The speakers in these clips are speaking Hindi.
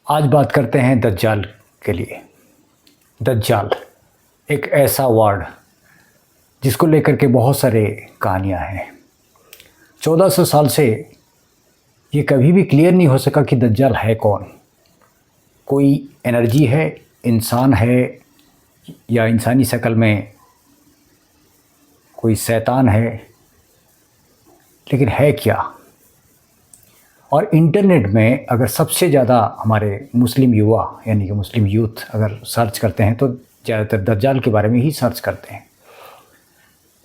आज बात करते हैं दज्जाल के लिए। दज्जाल एक ऐसा वर्ड जिसको लेकर के बहुत सारे कहानियाँ हैं। 1400 साल से ये कभी भी क्लियर नहीं हो सका कि दज्जाल है कौन। कोई एनर्जी है, इंसान है, या इंसानी शक्ल में कोई शैतान है, लेकिन है क्या। और इंटरनेट में अगर सबसे ज़्यादा हमारे मुस्लिम युवा यानी कि मुस्लिम यूथ अगर सर्च करते हैं तो ज़्यादातर दज्जाल के बारे में ही सर्च करते हैं।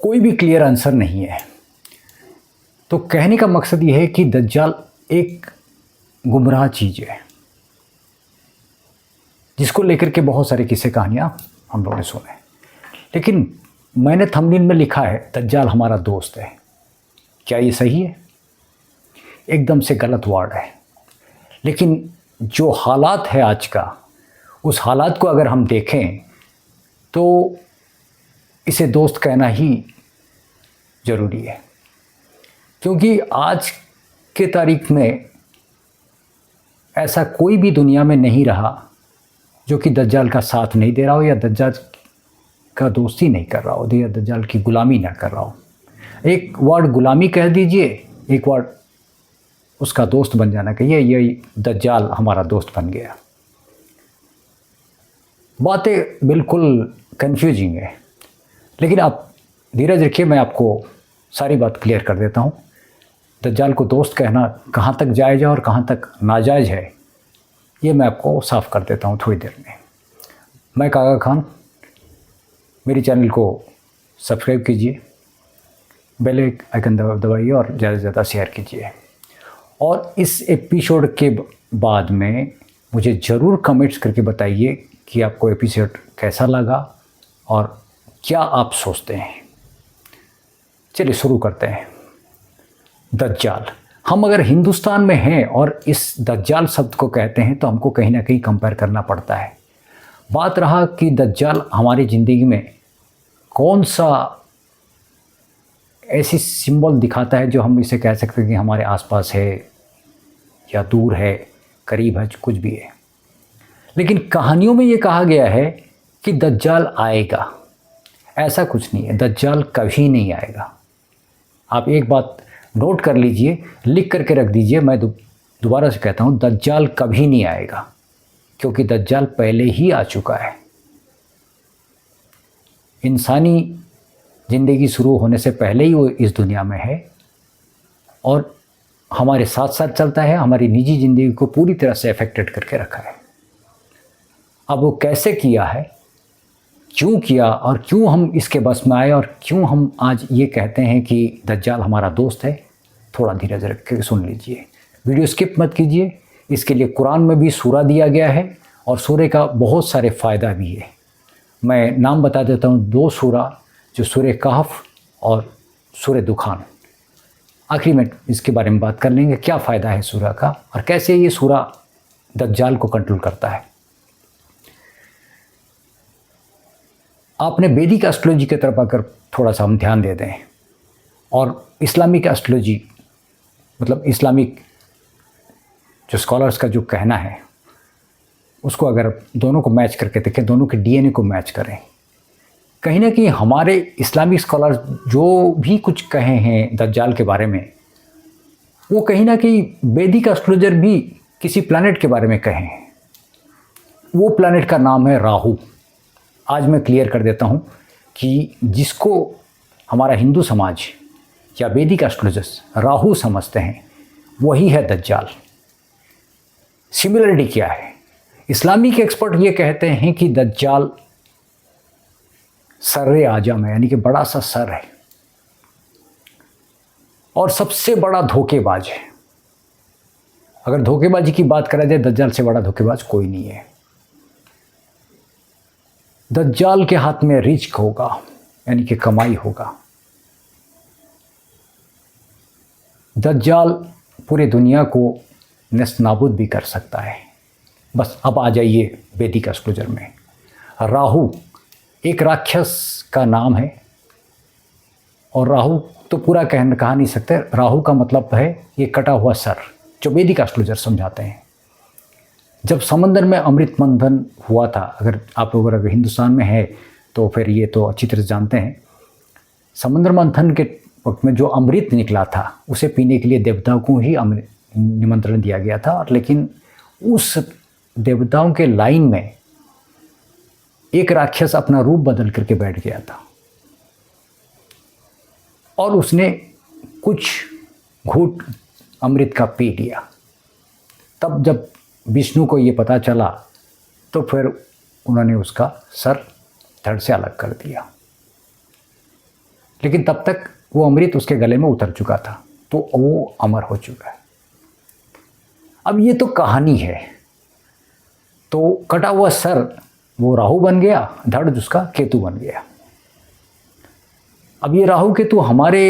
कोई भी क्लियर आंसर नहीं है। तो कहने का मकसद ये है कि दज्जाल एक गुमराह चीज़ है जिसको लेकर के बहुत सारी किस्से कहानियाँ हम लोगों ने सुने। लेकिन मैंने थंबनेल में लिखा है दज्जाल हमारा दोस्त है। क्या ये सही है? एकदम से गलत वर्ड है। लेकिन जो हालात है आज का, उस हालात को अगर हम देखें तो इसे दोस्त कहना ही ज़रूरी है। क्योंकि आज के तारीख में ऐसा कोई भी दुनिया में नहीं रहा जो कि दज्जाल का साथ नहीं दे रहा हो, या दज्जाल का दोस्ती नहीं कर रहा हो, या दज्जाल की गुलामी ना कर रहा हो। एक वर्ड गुलामी कह दीजिए, एक वर्ड उसका दोस्त बन जाना चाहिए। यही दज्जाल हमारा दोस्त बन गया। बातें बिल्कुल कंफ्यूजिंग है, लेकिन आप धीरज रखिए, मैं आपको सारी बात क्लियर कर देता हूँ। दज्जाल को दोस्त कहना कहाँ तक जायज़ है और कहाँ तक नाजायज़ है, ये मैं आपको साफ़ कर देता हूँ थोड़ी देर में। मैं कागा खान, मेरी चैनल को सब्सक्राइब कीजिए, बेल आइकन दबाइए और ज़्यादा से ज़्यादा शेयर कीजिए। और इस एपिसोड के बाद में मुझे ज़रूर कमेंट्स करके बताइए कि आपको एपिसोड कैसा लगा और क्या आप सोचते हैं। चलिए शुरू करते हैं। दज्जाल, हम अगर हिंदुस्तान में हैं और इस दज्जाल शब्द को कहते हैं तो हमको कहीं ना कहीं कंपेयर करना पड़ता है। बात रहा कि दज्जाल हमारी ज़िंदगी में कौन सा ऐसी सिंबल दिखाता है जो हम इसे कह सकते हैं कि हमारे आसपास है या दूर है, करीब है, कुछ भी है। लेकिन कहानियों में ये कहा गया है कि दज्जाल आएगा। ऐसा कुछ नहीं है, दज्जाल कभी नहीं आएगा। आप एक बात नोट कर लीजिए, लिख करके रख दीजिए। मैं दोबारा से कहता हूँ, दज्जाल कभी नहीं आएगा, क्योंकि दज्जाल पहले ही आ चुका है। इंसानी ज़िंदगी शुरू होने से पहले ही वो इस दुनिया में है और हमारे साथ साथ चलता है। हमारी निजी ज़िंदगी को पूरी तरह से अफेक्टेड करके रखा है। अब वो कैसे किया है, क्यों किया और क्यों हम इसके बस में आए और क्यों हम आज ये कहते हैं कि दज्जाल हमारा दोस्त है, थोड़ा धीरज रख के सुन लीजिए। वीडियो स्किप मत कीजिए। इसके लिए कुरान में भी सूरा दिया गया है और सूरे का बहुत सारे फ़ायदा भी है। मैं नाम बता देता हूँ, 2 सूरा, जो सूरे कहफ और सूरे दुखान। आखिरी में इसके बारे में बात कर लेंगे, क्या फ़ायदा है सूरा का और कैसे ये सूरा दज्जाल को कंट्रोल करता है। आपने वैदिक एस्ट्रोलॉजी की तरफ अगर थोड़ा सा हम ध्यान दे दें और इस्लामिक एस्ट्रोलॉजी, मतलब इस्लामिक जो स्कॉलर्स का जो कहना है, उसको अगर दोनों को मैच करके देखें, दोनों के डीएनए को मैच करें, कहीं ना कहीं हमारे इस्लामिक स्कॉलर्स जो भी कुछ कहे हैं दज्जाल के बारे में, वो कहीं ना कहीं वैदिक एस्ट्रोलॉजर भी किसी प्लैनेट के बारे में कहे हैं। वो प्लैनेट का नाम है राहु। आज मैं क्लियर कर देता हूँ कि जिसको हमारा हिंदू समाज या वैदिक एस्ट्रोलॉजर्स राहु समझते हैं, वही है दज्जाल। सिमिलरिटी क्या है? इस्लामिक एक्सपर्ट ये कहते हैं कि दज्जाल सर्रे आजम है, यानी कि बड़ा सा सर है और सबसे बड़ा धोखेबाज है। अगर धोखेबाजी की बात करा जाए, दज्जाल से बड़ा धोखेबाज कोई नहीं है। दज्जाल के हाथ में रिज्क होगा, यानी कि कमाई होगा। दज्जाल पूरी दुनिया को नेस्तनाबूद भी कर सकता है। बस अब आ जाइए वैदिक एस्ट्रोलॉजर में। राहु एक राक्षस का नाम है और राहु तो पूरा कहा नहीं सकते। राहु का मतलब है ये कटा हुआ सर, जो वैदिक एस्ट्रोलॉजर समझाते हैं। जब समंदर में अमृत मंथन हुआ था, अगर आप लोग अगर हिंदुस्तान में है तो फिर ये तो अच्छी तरह से जानते हैं, समंदर मंथन के वक्त में जो अमृत निकला था उसे पीने के लिए देवताओं को ही अमृत निमंत्रण दिया गया था। और लेकिन उस देवताओं के लाइन में एक राक्षस अपना रूप बदल करके बैठ गया था और उसने कुछ घूंट अमृत का पी लिया। तब जब विष्णु को ये पता चला तो फिर उन्होंने उसका सर धड़ से अलग कर दिया, लेकिन तब तक वो अमृत उसके गले में उतर चुका था, तो वो अमर हो चुका है। अब ये तो कहानी है। तो कटा हुआ सर वो राहु बन गया, धड़ उसका केतु बन गया। अब ये राहु केतु हमारे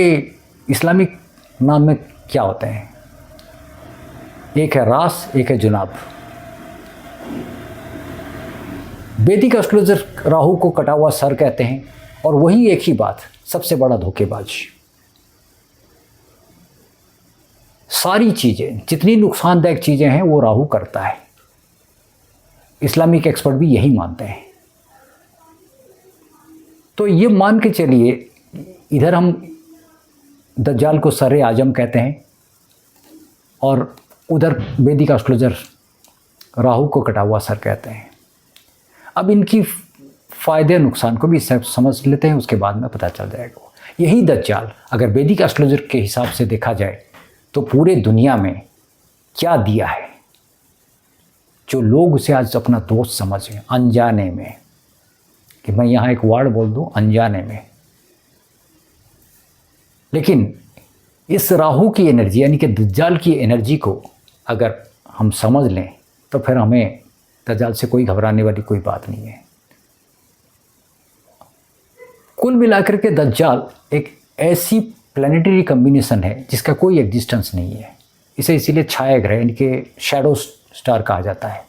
इस्लामिक नाम में क्या होते हैं? एक है रास, एक है जुनाब। वैदिक एस्ट्रोलॉजर राहु को कटा हुआ सर कहते हैं, और वही एक ही बात, सबसे बड़ा धोखेबाज। सारी चीज़ें, जितनी नुकसानदायक चीज़ें हैं वो राहु करता है। इस्लामिक एक्सपर्ट भी यही मानते हैं। तो ये मान के चलिए, इधर हम दज्जाल को सर आजम कहते हैं और उधर वैदिक एस्ट्रोलॉजर राहु को कटा हुआ सर कहते हैं। अब इनकी फ़ायदे नुकसान को भी समझ लेते हैं, उसके बाद में पता चल जाएगा। यही दज्जाल अगर वैदिक एस्ट्रोलॉजर के हिसाब से देखा जाए तो पूरे दुनिया में क्या दिया है, जो लोग उसे आज अपना दोस्त समझें अनजाने में, कि मैं यहाँ एक वर्ड बोल दूँ अनजाने में। लेकिन इस राहु की एनर्जी यानी कि दज्जाल की एनर्जी को अगर हम समझ लें तो फिर हमें दज्जाल से कोई घबराने वाली कोई बात नहीं है। कुल मिलाकर के दज्जाल एक ऐसी प्लानिटरी कॉम्बिनेशन है जिसका कोई एग्जिस्टेंस नहीं है। इसे इसीलिए छाया ग्रह यानी कि शैडो स्टार कहा जाता है।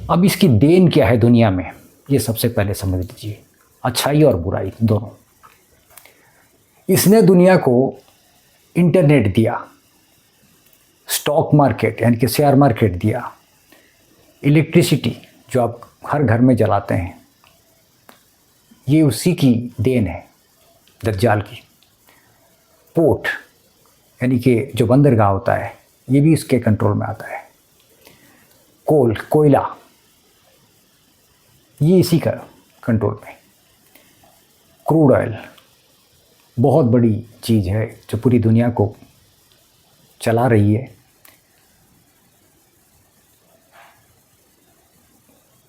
अब इसकी देन क्या है दुनिया में, ये सबसे पहले समझ लीजिए, अच्छाई और बुराई दोनों। इसने दुनिया को इंटरनेट दिया, स्टॉक मार्केट यानी कि शेयर मार्केट दिया, इलेक्ट्रिसिटी जो आप हर घर में जलाते हैं, ये उसी की देन है दज्जाल की। पोर्ट यानी कि जो बंदरगाह होता है, ये भी इसके कंट्रोल में आता है। कोयला ये इसी का कंट्रोल में। क्रूड ऑयल बहुत बड़ी चीज़ है जो पूरी दुनिया को चला रही है।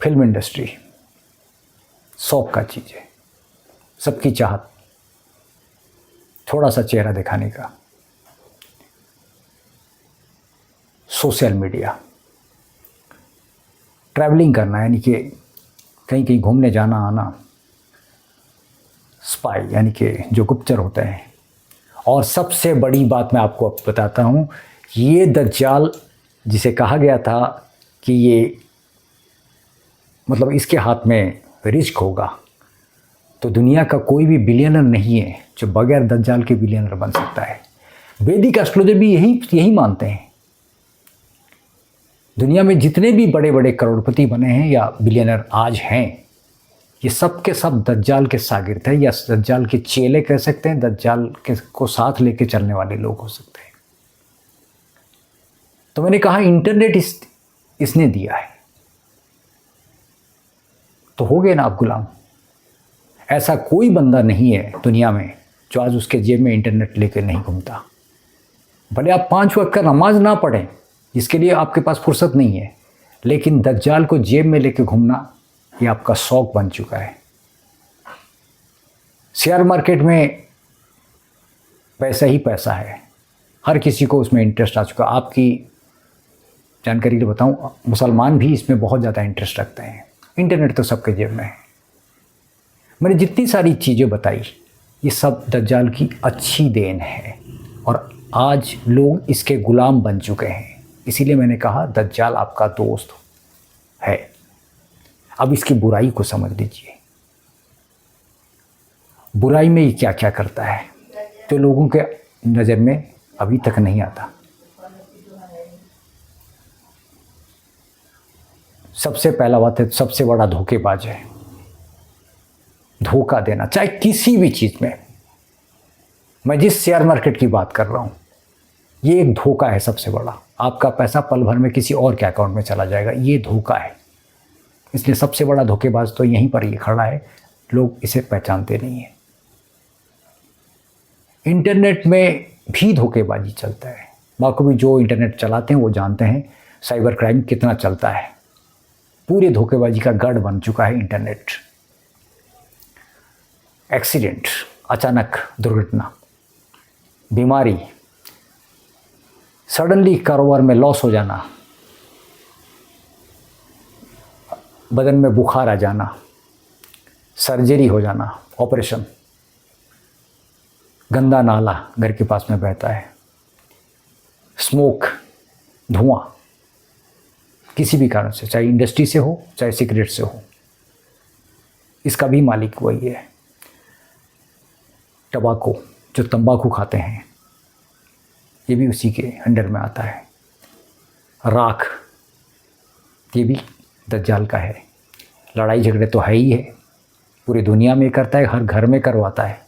फिल्म इंडस्ट्री शौक का चीज़ है, सबकी चाहत, थोड़ा सा चेहरा दिखाने का। सोशल मीडिया, ट्रैवलिंग करना यानी कि कहीं कहीं घूमने जाना आना, स्पाई यानी कि जो गुप्तचर होते हैं। और सबसे बड़ी बात मैं आपको अब बताता हूँ, ये दज्जाल जिसे कहा गया था कि ये मतलब इसके हाथ में रिस्क होगा, तो दुनिया का कोई भी बिलियनर नहीं है जो बगैर दज्जाल के बिलियनर बन सकता है। वैदिक एस्ट्रोलॉजर भी यही मानते हैं। दुनिया में जितने भी बड़े बड़े करोड़पति बने हैं या बिलियनर आज हैं, ये सब के सब दज्जाल के शागिर्द हैं या दज्जाल के चेले कह सकते हैं, दज्जाल के को साथ लेके चलने वाले लोग हो सकते हैं। तो मैंने कहा इंटरनेट इसने दिया है, तो हो गए ना आप गुलाम। ऐसा कोई बंदा नहीं है दुनिया में जो आज उसके जेब में इंटरनेट लेकर नहीं घूमता। भले आप 5 वक्त का नमाज ना पढ़ें, इसके लिए आपके पास फुर्सत नहीं है, लेकिन दज्जाल को जेब में लेकर घूमना ये आपका शौक बन चुका है। शेयर मार्केट में पैसा ही पैसा है, हर किसी को उसमें इंटरेस्ट आ चुका। आपकी जानकारी के लिए बताऊं, मुसलमान भी इसमें बहुत ज़्यादा इंटरेस्ट रखते हैं। इंटरनेट तो सबके जेब में है। मैंने जितनी सारी चीज़ें बताई, ये सब दज्जाल की अच्छी देन है और आज लोग इसके गुलाम बन चुके हैं। इसीलिए मैंने कहा दज्जाल आपका दोस्त है। अब इसकी बुराई को समझ लीजिए। बुराई में ये क्या क्या करता है तो लोगों के नज़र में अभी तक नहीं आता। सबसे पहला बात है, सबसे बड़ा धोखेबाज है। धोखा देना, चाहे किसी भी चीज़ में। मैं जिस शेयर मार्केट की बात कर रहा हूँ, ये एक धोखा है सबसे बड़ा। आपका पैसा पल भर में किसी और के अकाउंट में चला जाएगा, ये धोखा है। इसलिए सबसे बड़ा धोखेबाज तो यहीं पर ये खड़ा है, लोग इसे पहचानते नहीं हैं। इंटरनेट में भी धोखेबाजी चलता है। बाकी जो इंटरनेट चलाते हैं वो जानते हैं साइबर क्राइम कितना चलता है। पूरे धोखेबाजी का गढ़ बन चुका है इंटरनेट। एक्सीडेंट, अचानक दुर्घटना, बीमारी, सडनली कारोबार में लॉस हो जाना, बदन में बुखार आ जाना, सर्जरी हो जाना, ऑपरेशन, गंदा नाला घर के पास में बहता है, स्मोक, धुआं, किसी भी कारण से, चाहे इंडस्ट्री से हो चाहे सिगरेट से हो, इसका भी मालिक वही है। टबाको, जो तंबाकू खाते हैं, ये भी उसी के अंडर में आता है। राख, ये भी दज्जाल का है। लड़ाई झगड़े तो है ही है, पूरी दुनिया में करता है, हर घर में करवाता है।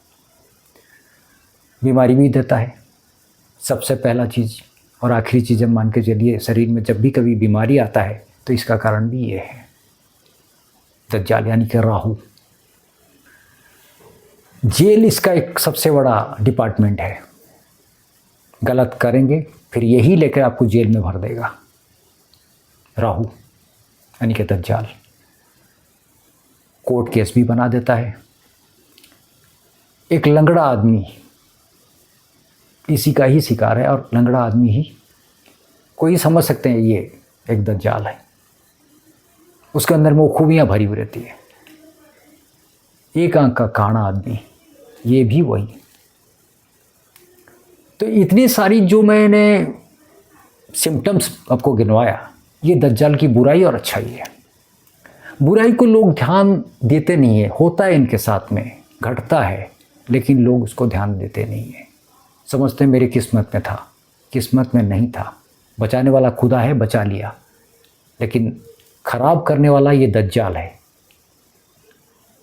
बीमारी भी देता है। सबसे पहला चीज़ और आखिरी चीज़ हम मान के चलिए, शरीर में जब भी कभी बीमारी आता है तो इसका कारण भी ये है, दज्जाल यानी कि राहु। जेल इसका एक सबसे बड़ा डिपार्टमेंट है। गलत करेंगे फिर यही लेकर आपको जेल में भर देगा, राहु यानी कि दज्जाल। कोर्ट केस भी बना देता है। एक लंगड़ा आदमी इसी का ही शिकार है, और लंगड़ा आदमी ही कोई समझ सकते हैं ये एक दज्जाल है। उसके अंदर में वो खूबियाँ भरी हुई रहती है। एक आंख का काना आदमी, ये भी वही। तो इतनी सारी जो मैंने सिम्टम्स आपको गिनवाया, ये दज्जाल की बुराई और अच्छाई है। बुराई को लोग ध्यान देते नहीं है, होता है इनके साथ में, घटता है, लेकिन लोग उसको ध्यान देते नहीं है। समझते मेरी किस्मत में था, किस्मत में नहीं था। बचाने वाला खुदा है, बचा लिया, लेकिन ख़राब करने वाला ये दज्जाल है।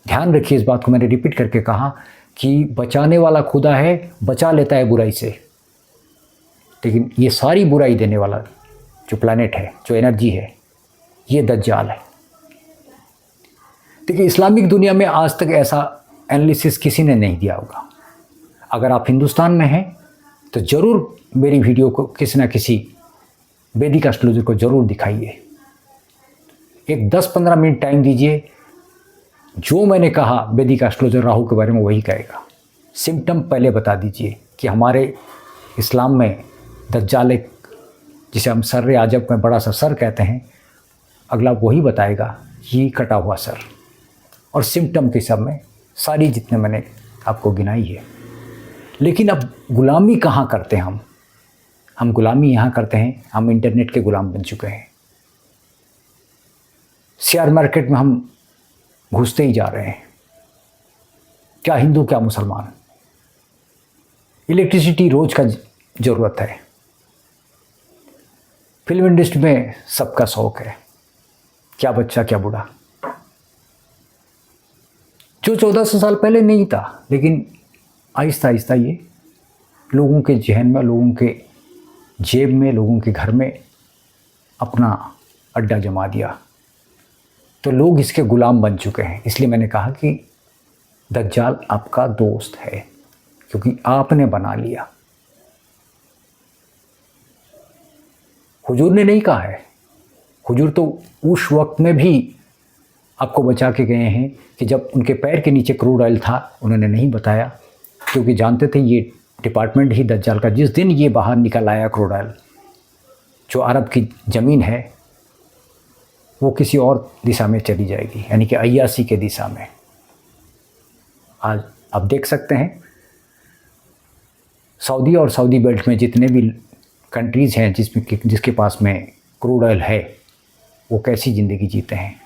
ध्यान रखिए इस बात को, मैंने रिपीट करके कहा कि बचाने वाला खुदा है, बचा लेता है बुराई से, लेकिन ये सारी बुराई देने वाला जो प्लैनेट है, जो एनर्जी है, ये दज्जाल है। देखिए, इस्लामिक दुनिया में आज तक ऐसा एनालिसिस किसी ने नहीं दिया होगा। अगर आप हिंदुस्तान में हैं तो ज़रूर मेरी वीडियो को किसी न किसी वैदिक एस्ट्रोलॉजर को ज़रूर दिखाइए। एक 10-15 मिनट टाइम दीजिए। जो मैंने कहा वैदिक एस्ट्रोलॉजर राहु के बारे में वही कहेगा। सिम्टम पहले बता दीजिए कि हमारे इस्लाम में दज्जाल एक, जिसे हम सर आजब में बड़ा सा सर कहते हैं, अगला वही बताएगा ये कटा हुआ सर। और सिम्टम के सब में सारी जितने मैंने आपको गिनाई है। लेकिन अब गुलामी कहाँ करते हैं हम गुलामी यहाँ करते हैं, हम इंटरनेट के गुलाम बन चुके हैं। शेयर मार्केट में हम घुसते ही जा रहे हैं, क्या हिंदू क्या मुसलमान। इलेक्ट्रिसिटी रोज का ज़रूरत है। फिल्म इंडस्ट्री में सबका शौक है, क्या बच्चा क्या बूढ़ा। जो 1400 साल पहले नहीं था, लेकिन आहिस्ता आहिस्ता ये लोगों के जहन में, लोगों के जेब में, लोगों के घर में अपना अड्डा जमा दिया। तो लोग इसके गुलाम बन चुके हैं। इसलिए मैंने कहा कि दज्जाल आपका दोस्त है, क्योंकि आपने बना लिया। हुजूर ने नहीं कहा है। हुजूर तो उस वक्त में भी आपको बचा के गए हैं कि जब उनके पैर के नीचे क्रूड ऑयल था, उन्होंने नहीं बताया, क्योंकि जानते थे ये डिपार्टमेंट ही दज्जाल का। जिस दिन ये बाहर निकल आया क्रूड ऑयल, जो अरब की ज़मीन है वो किसी और दिशा में चली जाएगी, यानी कि अय्यासी के दिशा में। आज आप देख सकते हैं सऊदी और सऊदी बेल्ट में जितने भी कंट्रीज़ हैं जिसके पास में क्रूड ऑयल है, वो कैसी ज़िंदगी जीते हैं।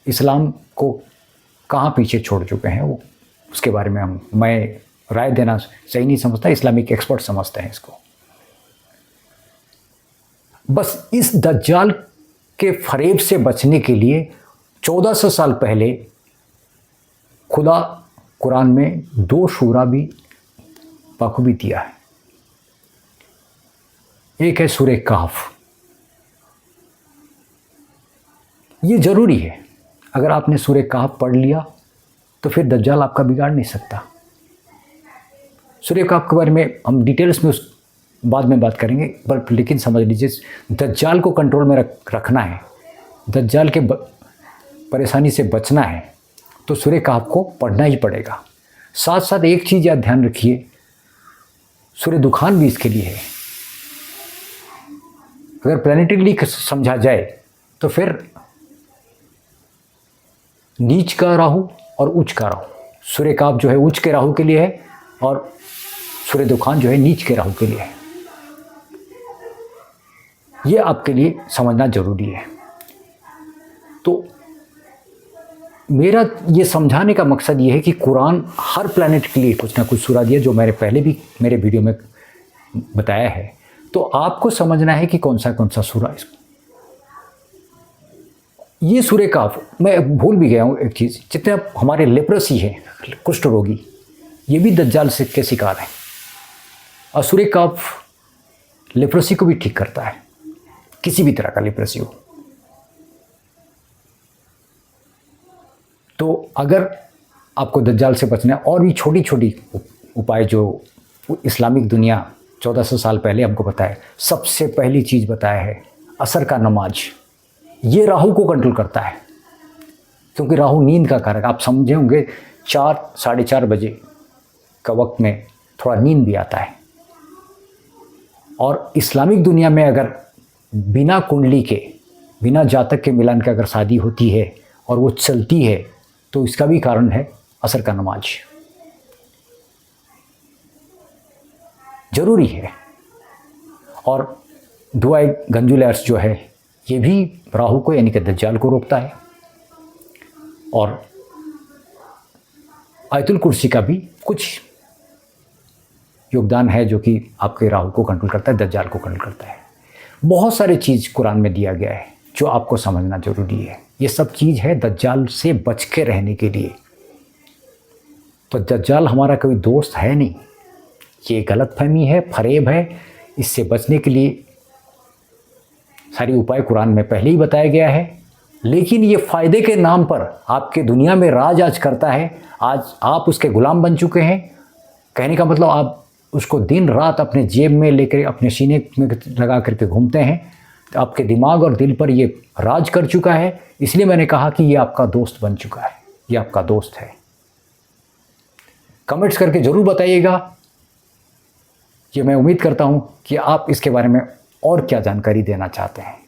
इस्लाम को कहाँ पीछे छोड़ चुके हैं वो, उसके बारे में मैं राय देना सही नहीं समझता। इस्लामिक एक्सपर्ट समझते हैं इसको। बस इस दज्जाल के फरेब से बचने के लिए 1400 साल पहले खुदा कुरान में 2 सूरा भी बखूबी दिया है। एक है सूरह कहफ। ये ज़रूरी है, अगर आपने सूरह कहफ पढ़ लिया तो फिर दज्जाल आपका बिगाड़ नहीं सकता। सूरह कहफ के बारे में हम डिटेल्स में उस बाद में बात करेंगे, पर लेकिन समझ लीजिए दज्जाल को कंट्रोल में रखना है, दज्जाल के परेशानी से बचना है तो सूरह कहफ को पढ़ना ही पड़ेगा। साथ साथ एक चीज़ याद ध्यान रखिए, सूरह दुखान भी इसके लिए है। अगर प्लानिटरी समझा जाए तो फिर नीच का राहु और उच्च का राहु, सूरह कहफ जो है उच्च के राहु के लिए है और सूरह दुखान जो है नीच के राहु के लिए है। ये आपके लिए समझना जरूरी है। तो मेरा ये समझाने का मकसद ये है कि कुरान हर प्लैनेट के लिए कुछ ना कुछ सूरा दिया, जो मैंने पहले भी मेरे वीडियो में बताया है। तो आपको समझना है कि कौन सा सूरा इसको। ये सूरह कहफ, मैं भूल भी गया हूँ एक चीज़, जितने हमारे लेप्रोसी है, कुष्ठ रोगी, ये भी दज्जाल से के शिकार हैं। और सूरह कहफ लेप्रोसी को भी ठीक करता है, किसी भी तरह का लेप्रोसी हो। तो अगर आपको दज्जाल से बचना है, और भी छोटी छोटी उपाय जो इस्लामिक दुनिया 1400 साल पहले हमको बताया। सबसे पहली चीज़ बताया है असर का नमाज। ये राहु को कंट्रोल करता है, क्योंकि राहु नींद का कारक। आप समझे होंगे 4 साढ़े 4 बजे का वक्त में थोड़ा नींद भी आता है। और इस्लामिक दुनिया में अगर बिना कुंडली के, बिना जातक के मिलान के अगर शादी होती है और वो चलती है, तो इसका भी कारण है असर का नमाज। ज़रूरी है। और दुआए गंजुल अर्श जो है, ये भी राहु को यानी कि दज्जाल को रोकता है। और आयतुल कुर्सी का भी कुछ योगदान है, जो कि आपके राहु को कंट्रोल करता है, दज्जाल को कंट्रोल करता है। बहुत सारे चीज़ कुरान में दिया गया है जो आपको समझना ज़रूरी है। ये सब चीज़ है दज्जाल से बच के रहने के लिए। तो दज्जाल हमारा कोई दोस्त है नहीं, ये गलतफहमी है, फरेब है। इससे बचने के लिए सारी उपाय कुरान में पहले ही बताया गया है। लेकिन ये फ़ायदे के नाम पर आपके दुनिया में राज आज करता है। आज आप उसके गुलाम बन चुके हैं। कहने का मतलब आप उसको दिन रात अपने जेब में लेकर, अपने सीने में लगा करके घूमते हैं। तो आपके दिमाग और दिल पर ये राज कर चुका है। इसलिए मैंने कहा कि ये आपका दोस्त बन चुका है, ये आपका दोस्त है। कमेंट्स करके ज़रूर बताइएगा। ये मैं उम्मीद करता हूँ कि आप इसके बारे में और क्या जानकारी देना चाहते हैं।